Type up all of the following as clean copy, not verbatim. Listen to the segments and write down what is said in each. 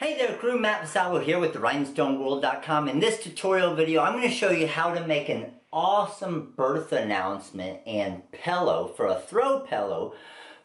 Hey there crew, Matt Vassallo here with the rhinestoneworld.com. In this tutorial video, I'm going to show you how to make an awesome birth announcement and pillow for a throw pillow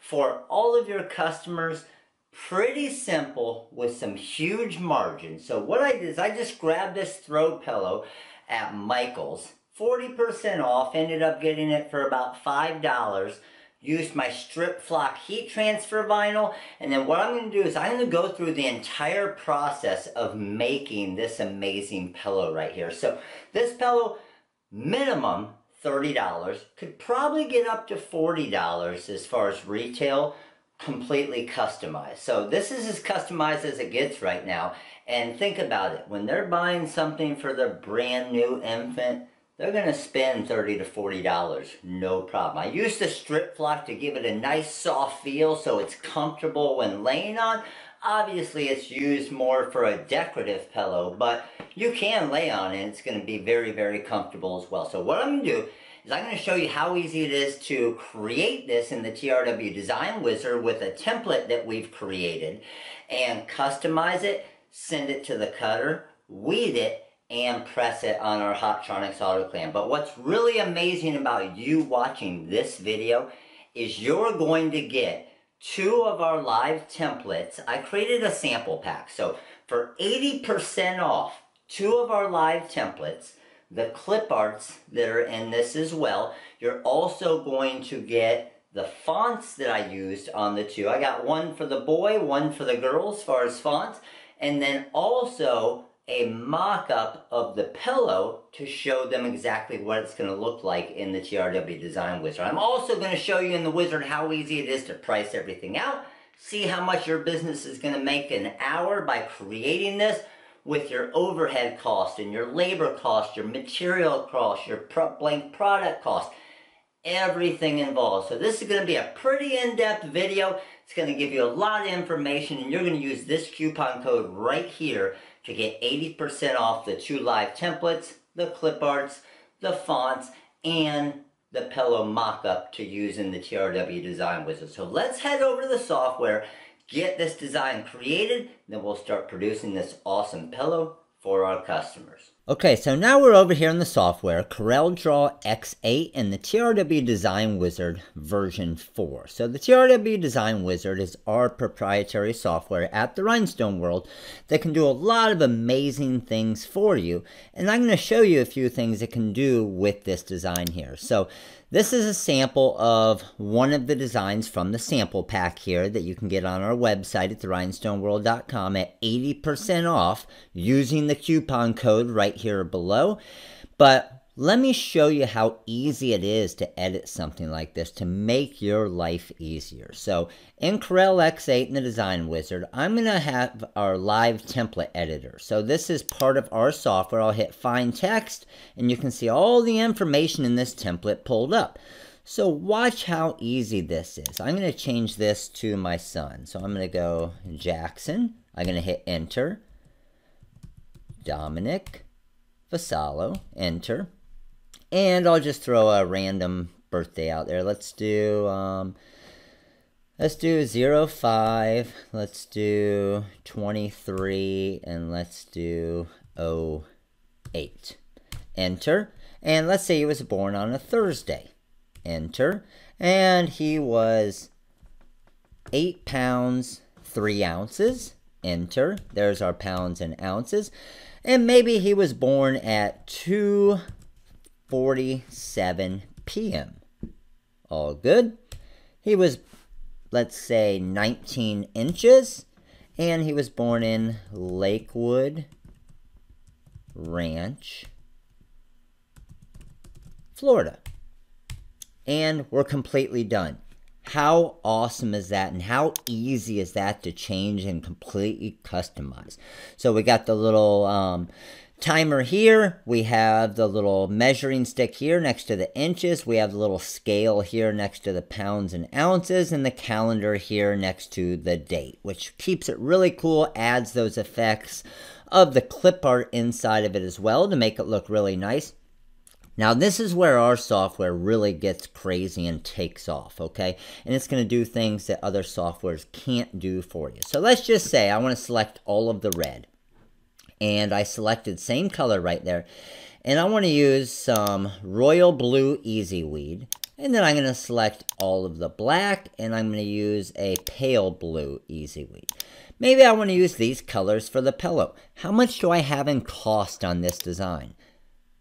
for all of your customers. Pretty simple with some huge margins. So what I did is I just grabbed this throw pillow at Michael's, 40% off, ended up getting it for about $5. Used my strip flock heat transfer vinyl, and then what I'm going to do is I'm going to go through the entire process of making this amazing pillow right here. So this pillow, minimum $30, could probably get up to $40 as far as retail, completely customized. So this is as customized as it gets right now. And think about it, when they're buying something for their brand new infant, they're going to spend $30 to $40, no problem. I used the strip flock to give it a nice soft feel so it's comfortable when laying on. Obviously it's used more for a decorative pillow, but you can lay on it and it's going to be very, very comfortable as well. So what I'm going to do is I'm going to show you how easy it is to create this in the TRW Design Wizard with a template that we've created and customize it, send it to the cutter, weed it, and press it on our Hotronix autoclam. But what's really amazing about you watching this video is you're going to get 2 of our live templates. I created a sample pack. So for 80% off 2 of our live templates, the clip arts that are in this as well, you're also going to get the fonts that I used on the 2. I got one for the boy, one for the girl as far as fonts, and then also a mock-up of the pillow to show them exactly what it's going to look like in the TRW Design Wizard. I'm also going to show you in the Wizard how easy it is to price everything out, see how much your business is going to make an hour by creating this with your overhead cost and your labor cost, your material cost, your blank product cost, everything involved. So this is going to be a pretty in-depth video. It's going to give you a lot of information, and you're going to use this coupon code right here to get 80% off the 2 live templates, the clip arts, the fonts, and the pillow mock-up to use in the TRW Design Wizard. So let's head over to the software, get this design created, then we'll start producing this awesome pillow for our customers. Okay, so now we're over here in the software, Coreldraw X8 and the TRW Design Wizard version 4. So the TRW Design Wizard is our proprietary software at the Rhinestone World that can do a lot of amazing things for you. And I'm going to show you a few things it can do with this design here. So this is a sample of one of the designs from the sample pack here that you can get on our website at therhinestoneworld.com at 80% off using the coupon code right here below. But let me show you how easy it is to edit something like this to make your life easier. So in Corel X8 in the Design Wizard, I'm going to have our live template editor. So this is part of our software. I'll hit Find Text, and you can see all the information in this template pulled up. So watch how easy this is. I'm going to change this to my son. So I'm going to go Jackson. I'm going to hit Enter. Dominic Vassallo, Enter. And I'll just throw a random birthday out there. Let's do 05, let's do 23, and let's do 08. Enter. And let's say he was born on a Thursday. Enter. And he was 8 pounds, 3 ounces. Enter. There's our pounds and ounces. And maybe he was born at 2:47 p.m. All good. He was, let's say, 19 inches, and he was born in Lakewood Ranch, Florida. And we're completely done. How awesome is that, and how easy is that to change and completely customize? So we got the little timer here, we have the little measuring stick here next to the inches, we have the little scale here next to the pounds and ounces, and the calendar here next to the date, which keeps it really cool, adds those effects of the clip art inside of it as well to make it look really nice. Now this is where our software really gets crazy and takes off, okay? And it's going to do things that other softwares can't do for you. So let's just say I want to select all of the red. And I selected same color right there. And I want to use some royal blue easy weed. And then I'm going to select all of the black, and I'm going to use a pale blue easy weed. Maybe I want to use these colors for the pillow. How much do I have in cost on this design?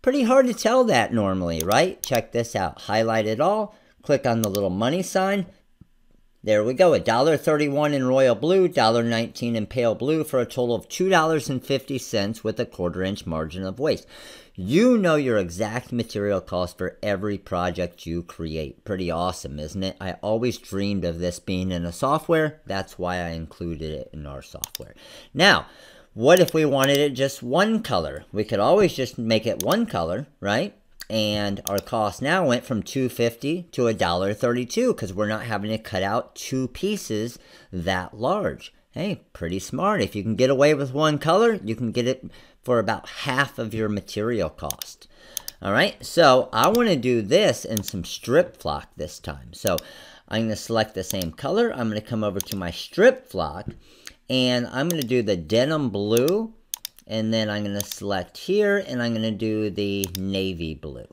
Pretty hard to tell that normally, right? Check this out. Highlight it all. Click on the little money sign. There we go. $1.31 in royal blue, $1.19 in pale blue for a total of $2.50 with a 1/4 inch margin of waste. You know your exact material cost for every project you create. Pretty awesome, isn't it? I always dreamed of this being in a software. That's why I included it in our software. Now, what if we wanted it just one color? We could always just make it one color, right? And our cost now went from $2.50 to $1.32 because we're not having to cut out two pieces that large. Hey, pretty smart. If you can get away with one color, you can get it for about half of your material cost. All right, so I want to do this in some strip flock this time. So I'm going to select the same color. I'm going to come over to my strip flock, and I'm going to do the denim blue, and then I'm going to select here, and I'm going to do the navy blue.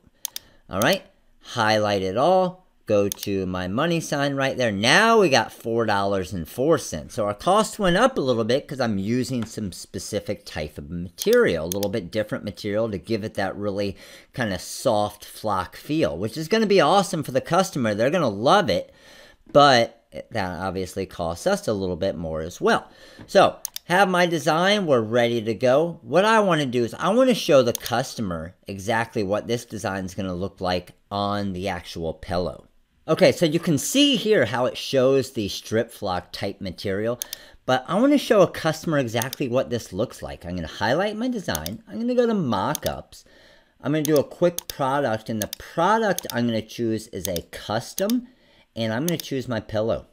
All right, highlight it all, go to my money sign right there. Now we got $4.04. So our cost went up a little bit because I'm using some specific type of material, a little bit different material to give it that really kind of soft flock feel, which is going to be awesome for the customer. They're going to love it, but that obviously costs us a little bit more as well. So have my design, we're ready to go. What I want to do is I want to show the customer exactly what this design is going to look like on the actual pillow. Okay, so you can see here how it shows the strip flock type material, but I want to show a customer exactly what this looks like. I'm going to highlight my design. I'm going to go to mockups. I'm going to do a quick product, and the product I'm going to choose is a custom, and I'm going to choose my pillow.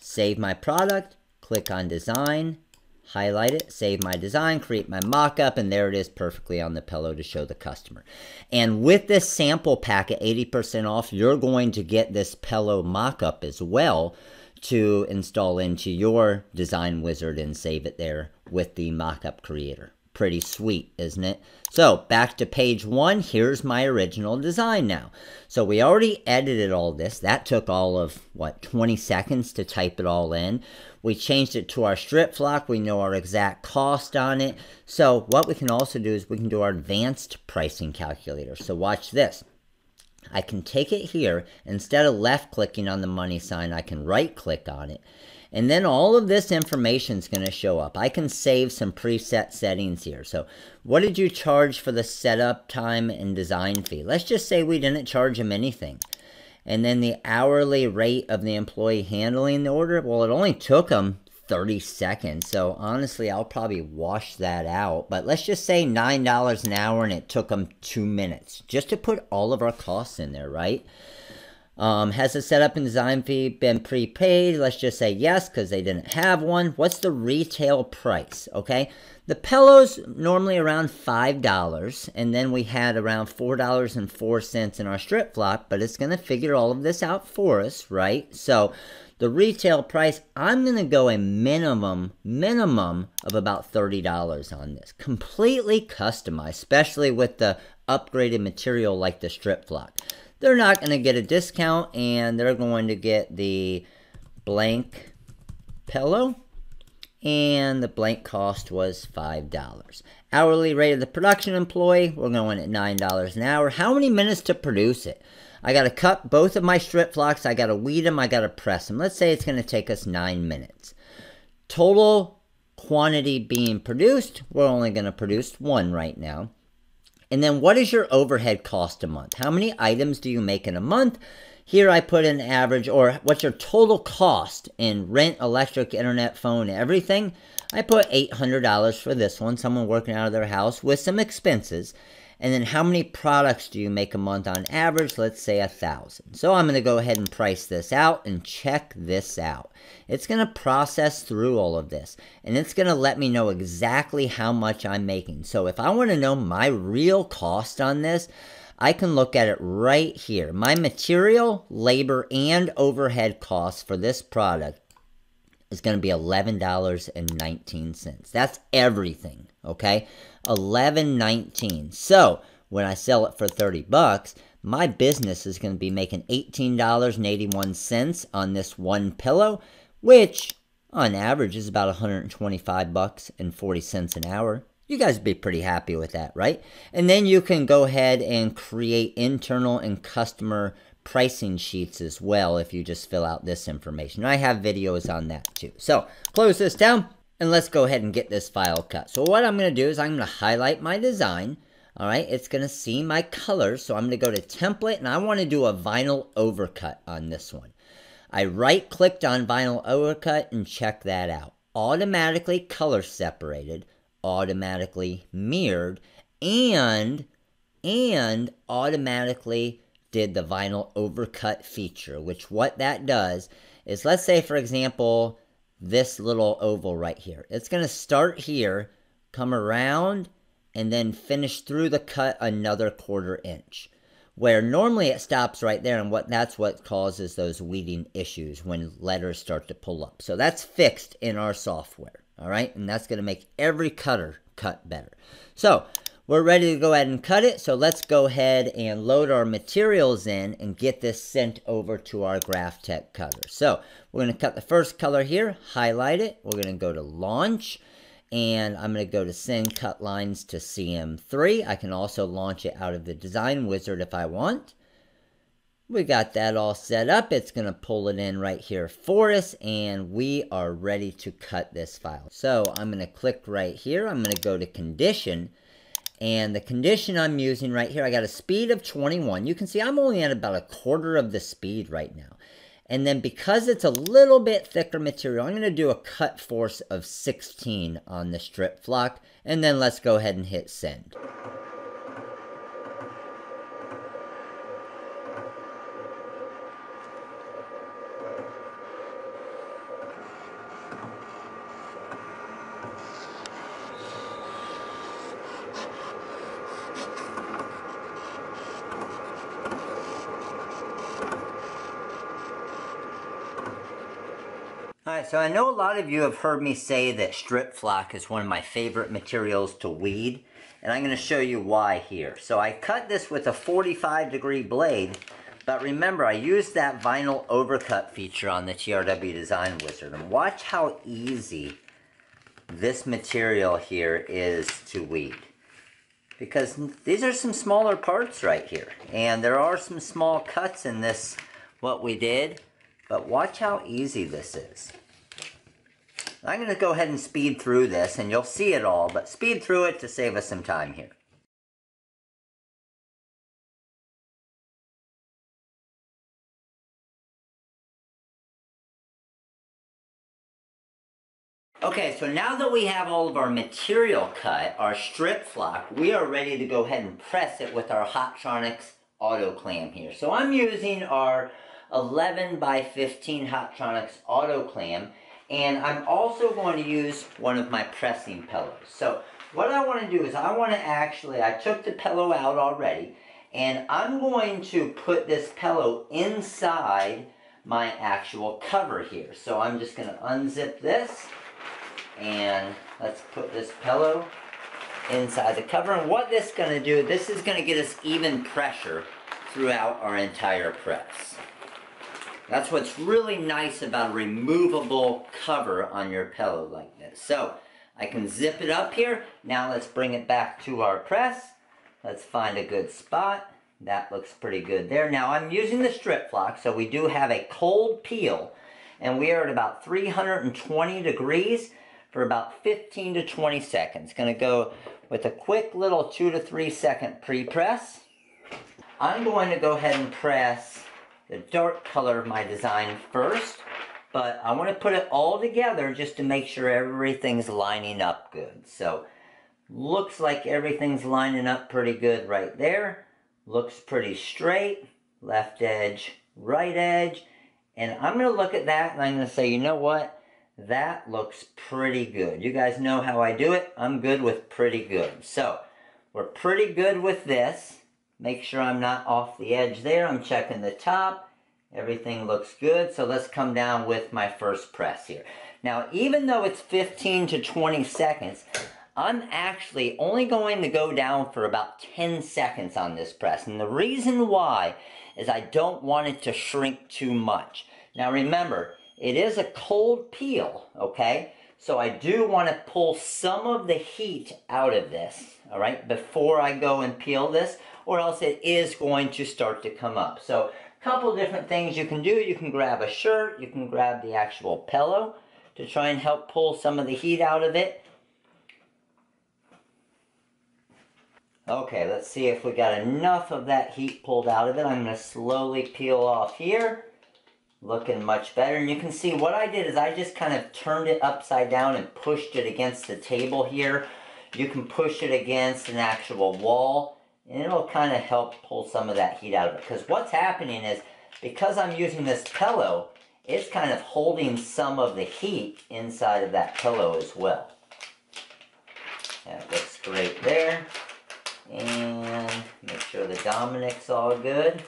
Save my product, click on design, highlight it, save my design, create my mockup, and there it is perfectly on the pillow to show the customer. And with this sample pack at 80% off, you're going to get this pillow mockup as well to install into your design wizard and save it there with the mockup creator. Pretty sweet, isn't it? So back to page 1, here's my original design now. So we already edited all this. That took all of, 20 seconds to type it all in. We changed it to our strip flock. We know our exact cost on it. So what we can also do is we can do our advanced pricing calculator. So watch this. I can take it here. Instead of left clicking on the money sign, I can right click on it. And then all of this information is going to show up. I can save some preset settings here. So what did you charge for the setup time and design fee? Let's just say we didn't charge him anything. And then the hourly rate of the employee handling the order, well, it only took him 30 seconds. So honestly, I'll probably wash that out. But let's just say $9 an hour, and it took him 2 minutes just to put all of our costs in there, right? Has the setup and design fee been prepaid? Let's just say yes, because they didn't have one. What's the retail price? Okay, the pillows normally around $5, and then we had around $4.04 in our strip flock, but it's going to figure all of this out for us, right? So the retail price, I'm going to go a minimum of about $30 on this. Completely customized, especially with the upgraded material like the strip flock. They're not going to get a discount, and they're going to get the blank pillow, and the blank cost was $5. Hourly rate of the production employee, we're going at $9 an hour. How many minutes to produce it? I got to cut both of my strip flocks. I got to weed them. I got to press them. Let's say it's going to take us 9 minutes. Total quantity being produced, we're only going to produce 1 right now. And then what is your overhead cost a month? How many items do you make in a month? Here I put an average, or what's your total cost in rent, electric, internet, phone, everything? I put $800 for this one, someone working out of their house with some expenses. And then how many products do you make a month on average? Let's say 1,000. So I'm going to go ahead and price this out and check this out. It's going to process through all of this, and it's going to let me know exactly how much I'm making. So if I want to know my real cost on this, I can look at it right here. My material, labor, and overhead costs for this product is going to be $11.19. That's everything, okay? $11.19. So when I sell it for 30 bucks, my business is going to be making $18.81 on this one pillow, which on average is about 125 bucks and 40 cents an hour. You guys would be pretty happy with that, right? And then you can go ahead and create internal and customer pricing sheets as well if you just fill out this information. I have videos on that too. So close this down and let's go ahead and get this file cut. So what I'm going to do is I'm going to highlight my design. All right, it's going to see my colors. So I'm going to go to template and I want to do a vinyl overcut on this one. I right clicked on vinyl overcut and check that out. Automatically color separated, automatically mirrored, and automatically did the vinyl overcut feature, which what that does is, let's say for example, this little oval right here. It's going to start here, come around, and then finish through the cut another 1/4 inch. Where normally it stops right there, and that's what causes those weeding issues when letters start to pull up. So that's fixed in our software, all right? And that's going to make every cutter cut better. So we're ready to go ahead and cut it. So let's go ahead and load our materials in and get this sent over to our GraphTech cutter. So we're going to cut the first color here, highlight it. We're going to go to Launch. And I'm going to go to Send Cut Lines to CM3. I can also launch it out of the Design Wizard if I want. We got that all set up. It's going to pull it in right here for us. And we are ready to cut this file. So I'm going to click right here. I'm going to go to Condition. And the condition I'm using right here, I got a speed of 21. You can see I'm only at about 1/4 of the speed right now. And then because it's a little bit thicker material, I'm going to do a cut force of 16 on the strip flock. And then let's go ahead and hit send. Alright, so I know a lot of you have heard me say that strip flock is one of my favorite materials to weed, and I'm going to show you why here. So I cut this with a 45-degree blade, but remember I used that vinyl overcut feature on the TRW Design Wizard, and watch how easy this material here is to weed. Because these are some smaller parts right here, and there are some small cuts in this, what we did, but watch how easy this is. I'm going to go ahead and speed through this, and you'll see it all, but speed through it to save us some time here. Okay, so now that we have all of our material cut, our strip flock, we are ready to go ahead and press it with our Hotronix auto clam here. So I'm using our 11 by 15 Hotronix auto clam, and I'm also going to use one of my pressing pillows. So what I want to do is I took the pillow out already, and I'm going to put this pillow inside my actual cover here. So I'm just going to unzip this, and let's put this pillow inside the cover. And what this is going to do, this is going to get us even pressure throughout our entire press. That's what's really nice about a removable cover on your pillow like this. So I can zip it up here. Now let's bring it back to our press. Let's find a good spot. That looks pretty good there. Now I'm using the strip flock, so we do have a cold peel, and we are at about 320 degrees for about 15 to 20 seconds. Gonna go with a quick little 2 to 3 second pre-press. I'm going to go ahead and press the dark color of my design first, but I want to put it all together just to make sure everything's lining up good. So looks like everything's lining up pretty good right there. Looks pretty straight, left edge, right edge, and I'm going to look at that and I'm going to say, you know what, that looks pretty good. You guys know how I do it. I'm good with pretty good. So we're pretty good with this. Make sure I'm not off the edge there. I'm checking the top. Everything looks good. So let's come down with my first press here. Now, even though it's 15 to 20 seconds, I'm actually only going to go down for about 10 seconds on this press. And the reason why is I don't want it to shrink too much. Now remember, it is a cold peel, okay? So I do want to pull some of the heat out of this, all right, before I go and peel this, or else it is going to start to come up. So a couple different things you can do. You can grab a shirt, you can grab the actual pillow to try and help pull some of the heat out of it. Okay, let's see if we got enough of that heat pulled out of it. I'm going to slowly peel off here. Looking much better. And you can see what I did is I just kind of turned it upside down and pushed it against the table here. You can push it against an actual wall, and it'll kind of help pull some of that heat out of it. Because what's happening is, because I'm using this pillow, it's kind of holding some of the heat inside of that pillow as well. That looks great there. And make sure the Dominic's all good.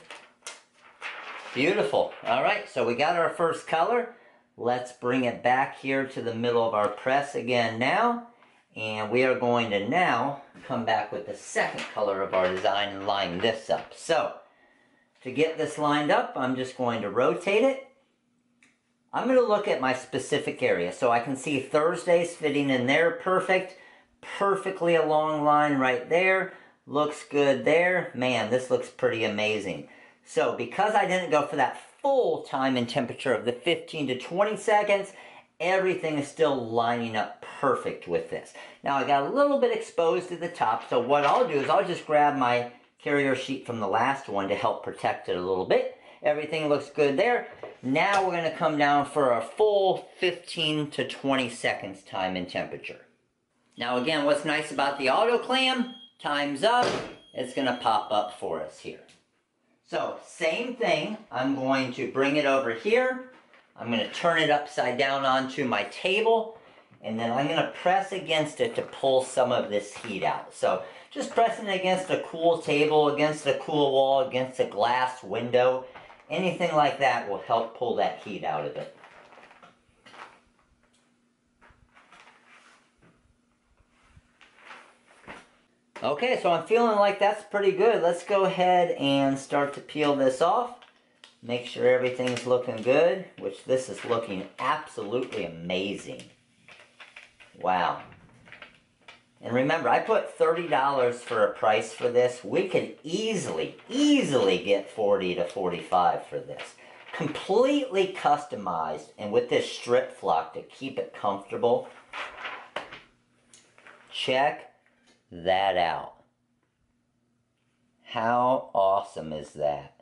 Beautiful. All right, so we got our first color. Let's bring it back here to the middle of our press again now. And we are going to now come back with the second color of our design and line this up. So, to get this lined up, I'm just going to rotate it. I'm going to look at my specific area. So I can see Thursday's fitting in there perfect. Perfectly a long line right there. Looks good there. Man, this looks pretty amazing. So because I didn't go for that full time and temperature of the 15 to 20 seconds, everything is still lining up perfect with this. Now I got a little bit exposed at the top, so what I'll do is I'll just grab my carrier sheet from the last one to help protect it a little bit. Everything looks good there. Now we're going to come down for a full 15 to 20 seconds time and temperature. Now again, what's nice about the auto clam, time's up, it's going to pop up for us here. So, same thing, I'm going to bring it over here, I'm going to turn it upside down onto my table, and then I'm going to press against it to pull some of this heat out. So, just pressing against a cool table, against a cool wall, against a glass window, anything like that will help pull that heat out of it. Okay, so I'm feeling like that's pretty good. Let's go ahead and start to peel this off. Make sure everything's looking good, which this is looking absolutely amazing. Wow. And remember, I put $30 for a price for this. We could easily get 40 to 45 for this. Completely customized, and with this strip flock to keep it comfortable. Check that out. How awesome is that?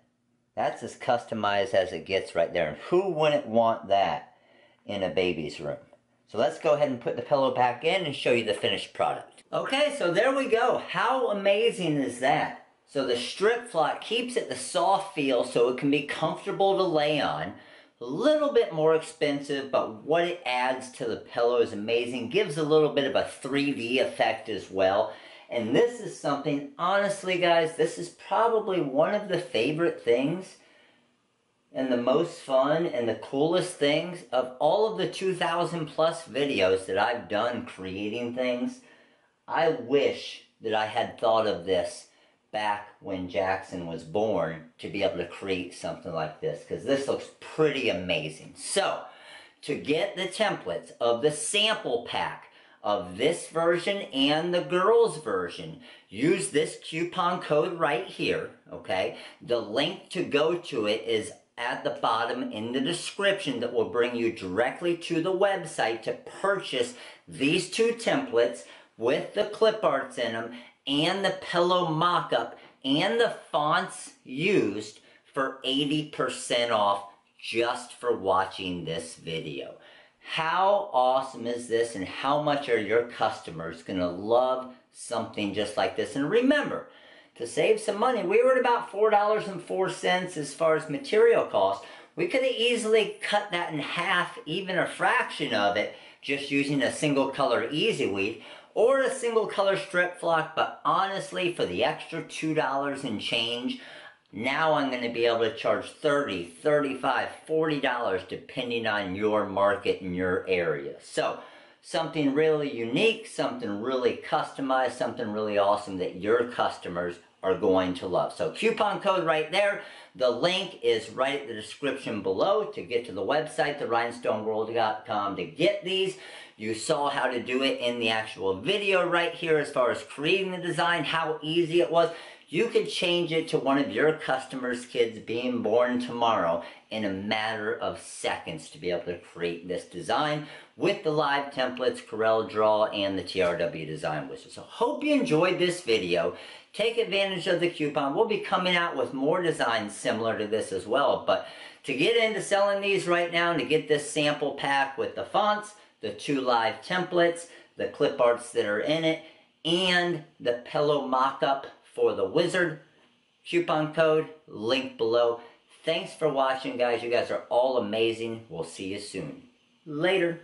That's as customized as it gets right there. And who wouldn't want that in a baby's room? So let's go ahead and put the pillow back in and show you the finished product. Okay, so there we go. How amazing is that? So the strip flock keeps it the soft feel so it can be comfortable to lay on. A little bit more expensive, but what it adds to the pillow is amazing. Gives a little bit of a 3D effect as well. And this is something, honestly guys, this is probably one of the favorite things and the most fun and the coolest things of all of the 2,000 plus videos that I've done creating things. I wish that I had thought of this back when Jackson was born to be able to create something like this, because this looks pretty amazing. So, to get the templates of the sample pack of this version and the girls version, use this coupon code right here, okay? The link to go to it is at the bottom in the description that will bring you directly to the website to purchase these two templates with the clip arts in them and the pillow mock-up and the fonts used for 80% off just for watching this video. How awesome is this, and how much are your customers going to love something just like this? And remember, to save some money, we were at about $4.04 as far as material cost. We could have easily cut that in half, even a fraction of it, just using a single color Easy Weave or a single color strip flock, but honestly, for the extra $2 and change, now I'm going to be able to charge $30, $35, $40 depending on your market and your area. So, something really unique, something really customized, something really awesome that your customers are going to love. So coupon code right there. The link is right at the description below to get to the website, therhinestoneworld.com, to get these. You saw how to do it in the actual video right here as far as creating the design, how easy it was. You could change it to one of your customers' kids being born tomorrow in a matter of seconds to be able to create this design with the live templates, Coreldraw, and the TRW Design Wizard. So hope you enjoyed this video. Take advantage of the coupon. We'll be coming out with more designs similar to this as well. But to get into selling these right now and to get this sample pack with the fonts, the 2 live templates, the clip arts that are in it, and the pillow mock-up for the wizard, coupon code, link below. Thanks for watching, guys. You guys are all amazing. We'll see you soon. Later.